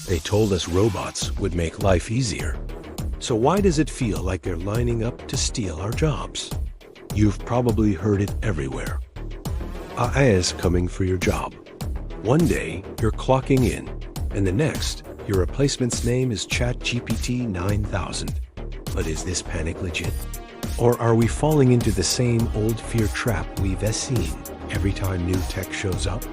They told us robots would make life easier. So why does it feel like they're lining up to steal our jobs? You've probably heard it everywhere. AI is coming for your job. One day, you're clocking in, and the next, your replacement's name is ChatGPT 9000. But is this panic legit? Or are we falling into the same old fear trap we've seen every time new tech shows up?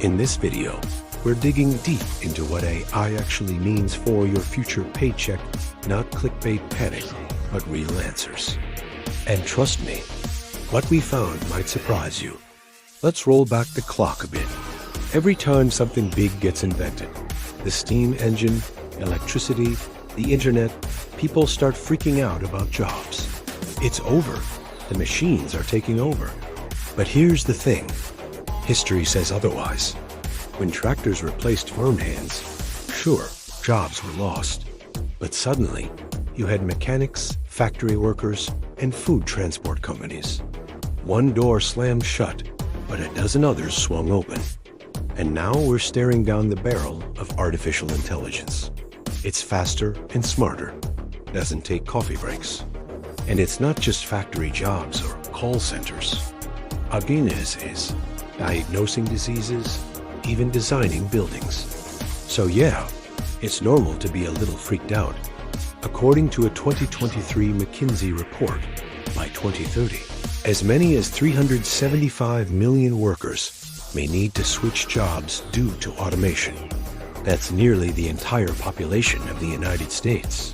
In this video, we're digging deep into what AI actually means for your future paycheck, not clickbait panic, but real answers. And trust me, what we found might surprise you. Let's roll back the clock a bit. Every time something big gets invented, the steam engine, electricity, the internet, people start freaking out about jobs. It's over. The machines are taking over. But here's the thing. History says otherwise. When tractors replaced farm hands, sure, jobs were lost. But suddenly, you had mechanics, factory workers, and food transport companies. One door slammed shut, but a dozen others swung open. And now we're staring down the barrel of artificial intelligence. It's faster and smarter, doesn't take coffee breaks. And it's not just factory jobs or call centers. Agnes is diagnosing diseases, even designing buildings. So yeah, it's normal to be a little freaked out. According to a 2023 McKinsey report, by 2030, as many as 375 million workers may need to switch jobs due to automation. That's nearly the entire population of the United States.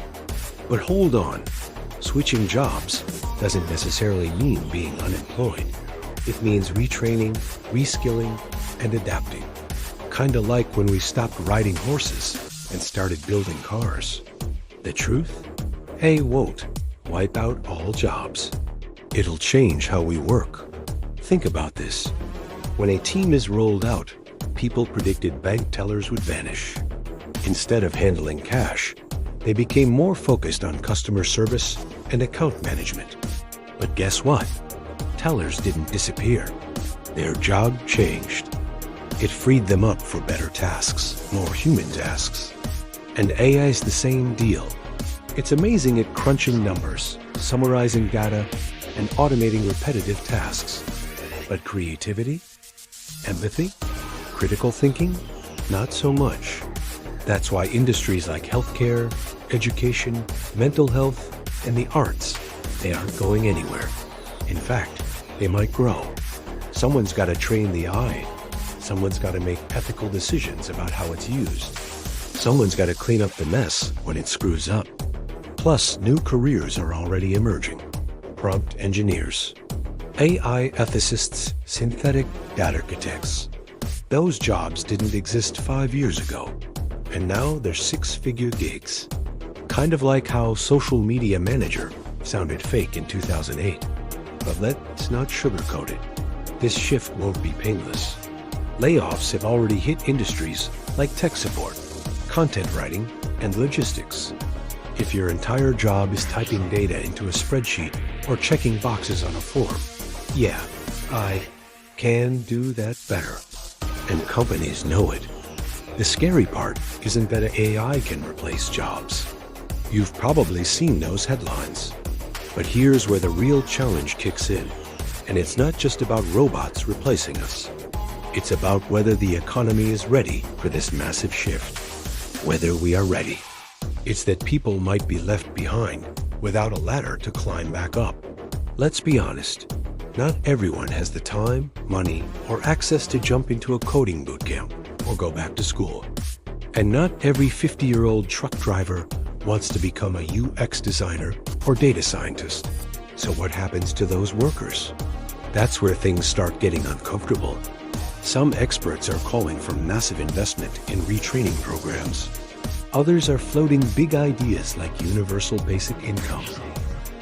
But hold on, switching jobs doesn't necessarily mean being unemployed. It means retraining, reskilling, and adapting. Kinda like when we stopped riding horses and started building cars. The truth? AI won't wipe out all jobs. It'll change how we work. Think about this. When a team is rolled out, people predicted bank tellers would vanish. Instead of handling cash, they became more focused on customer service and account management. But guess what? Tellers didn't disappear. Their job changed. It freed them up for better tasks, more human tasks. And AI is the same deal. It's amazing at crunching numbers, summarizing data, and automating repetitive tasks. But creativity? Empathy? Critical thinking? Not so much. That's why industries like healthcare, education, mental health, and the arts, they aren't going anywhere. In fact, they might grow. Someone's got to train the eye. Someone's got to make ethical decisions about how it's used. Someone's got to clean up the mess when it screws up. Plus, new careers are already emerging. Prompt engineers, AI ethicists, synthetic data architects. Those jobs didn't exist 5 years ago, and now they're six-figure gigs. Kind of like how social media manager sounded fake in 2008. But let's not sugarcoat it. This shift won't be painless. Layoffs have already hit industries like tech support, content writing, and logistics. If your entire job is typing data into a spreadsheet or checking boxes on a form, yeah, I can do that better. And companies know it. The scary part isn't that AI can replace jobs. You've probably seen those headlines. But here's where the real challenge kicks in. And it's not just about robots replacing us. It's about whether the economy is ready for this massive shift. Whether we are ready. It's that people might be left behind without a ladder to climb back up. Let's be honest. Not everyone has the time, money, or access to jump into a coding bootcamp or go back to school. And not every 50-year-old truck driver wants to become a UX designer or data scientist. So what happens to those workers? That's where things start getting uncomfortable. Some experts are calling for massive investment in retraining programs. Others are floating big ideas like universal basic income,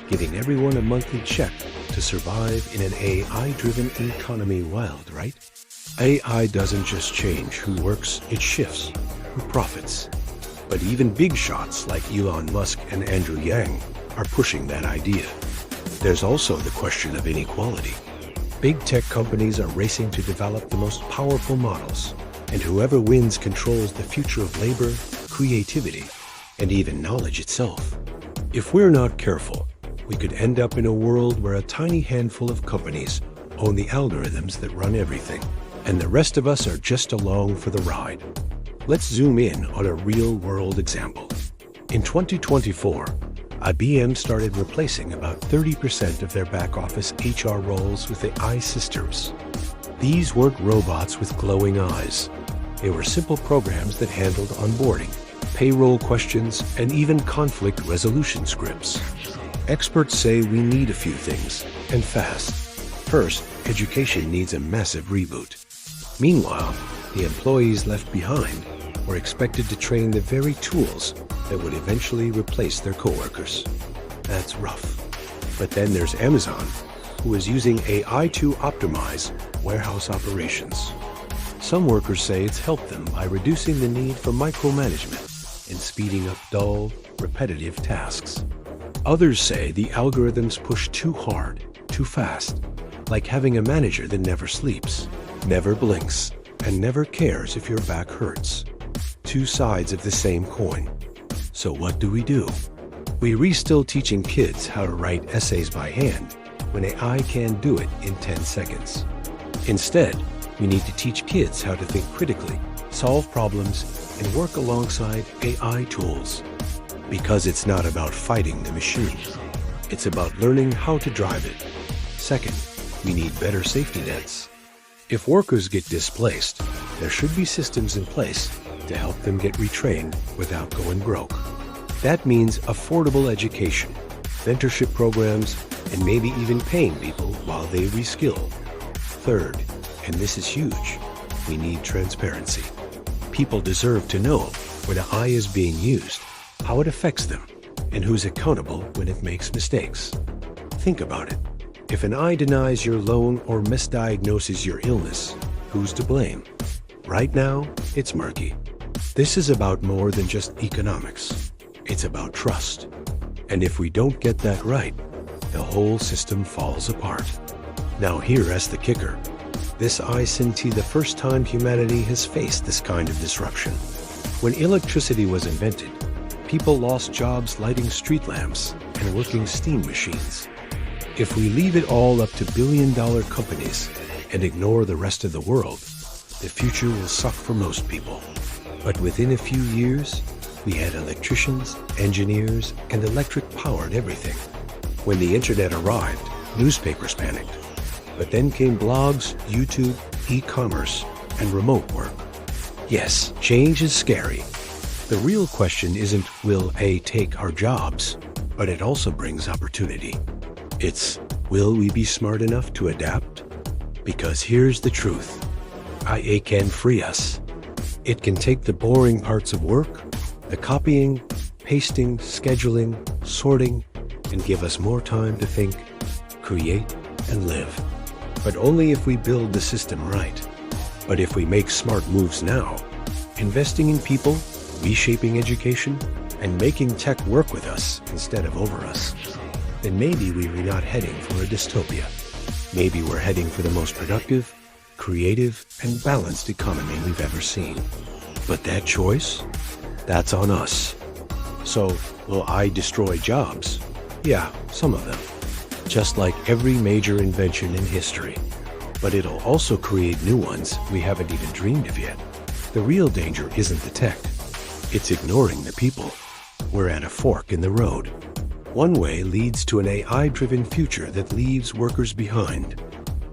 giving everyone a monthly check to survive in an AI-driven economy. Wild, right? AI doesn't just change who works, it shifts who profits. But even big shots like Elon Musk and Andrew Yang are pushing that idea. There's also the question of inequality. Big tech companies are racing to develop the most powerful models, and whoever wins controls the future of labor, creativity, and even knowledge itself. If we're not careful, we could end up in a world where a tiny handful of companies own the algorithms that run everything, and the rest of us are just along for the ride. Let's zoom in on a real-world example. In 2024, IBM started replacing about 30% of their back-office HR roles with AI systems. These weren't robots with glowing eyes. They were simple programs that handled onboarding, payroll questions, and even conflict resolution scripts. Experts say we need a few things, and fast. First, education needs a massive reboot. Meanwhile, the employees left behind were expected to train the very tools that would eventually replace their coworkers. That's rough. But then there's Amazon, who is using AI to optimize warehouse operations. Some workers say it's helped them by reducing the need for micromanagement and speeding up dull, repetitive tasks. Others say the algorithms push too hard, too fast, like having a manager that never sleeps, never blinks, and never cares if your back hurts. Two sides of the same coin. So what do? We still teaching kids how to write essays by hand when AI can do it in 10 seconds. Instead, we need to teach kids how to think critically, solve problems, and work alongside AI tools. Because it's not about fighting the machine. It's about learning how to drive it. Second, we need better safety nets. If workers get displaced, there should be systems in place to help them get retrained without going broke. That means affordable education, mentorship programs, and maybe even paying people while they reskill. Third, and this is huge, we need transparency. People deserve to know when AI is being used, how it affects them, and who's accountable when it makes mistakes. Think about it. If an eye denies your loan or misdiagnoses your illness, who's to blame? Right now, it's murky. This is about more than just economics. It's about trust. And if we don't get that right, the whole system falls apart. Now here's the kicker. This isn't the first time humanity has faced this kind of disruption. When electricity was invented, people lost jobs lighting street lamps and working steam machines. If we leave it all up to billion-dollar companies and ignore the rest of the world, the future will suck for most people. But within a few years, we had electricians, engineers, and electric-powered everything. When the internet arrived, newspapers panicked. But then came blogs, YouTube, e-commerce, and remote work. Yes, change is scary. The real question isn't, will AI take our jobs? But it also brings opportunity. It's, will we be smart enough to adapt? Because here's the truth. AI can free us. It can take the boring parts of work, the copying, pasting, scheduling, sorting, and give us more time to think, create, and live. But only if we build the system right. But if we make smart moves now, investing in people, reshaping education, and making tech work with us instead of over us, then maybe we're not heading for a dystopia. Maybe we're heading for the most productive, creative, and balanced economy we've ever seen. But that choice? That's on us. So, will AI destroy jobs? Yeah, some of them. Just like every major invention in history. But it'll also create new ones we haven't even dreamed of yet. The real danger isn't the tech. It's ignoring the people. We're at a fork in the road. One way leads to an AI-driven future that leaves workers behind.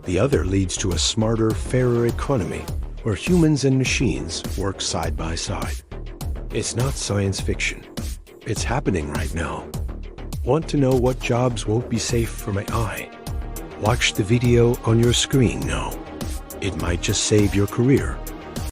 The other leads to a smarter, fairer economy where humans and machines work side by side. It's not science fiction. It's happening right now. Want to know what jobs won't be safe from AI? Watch the video on your screen now. It might just save your career.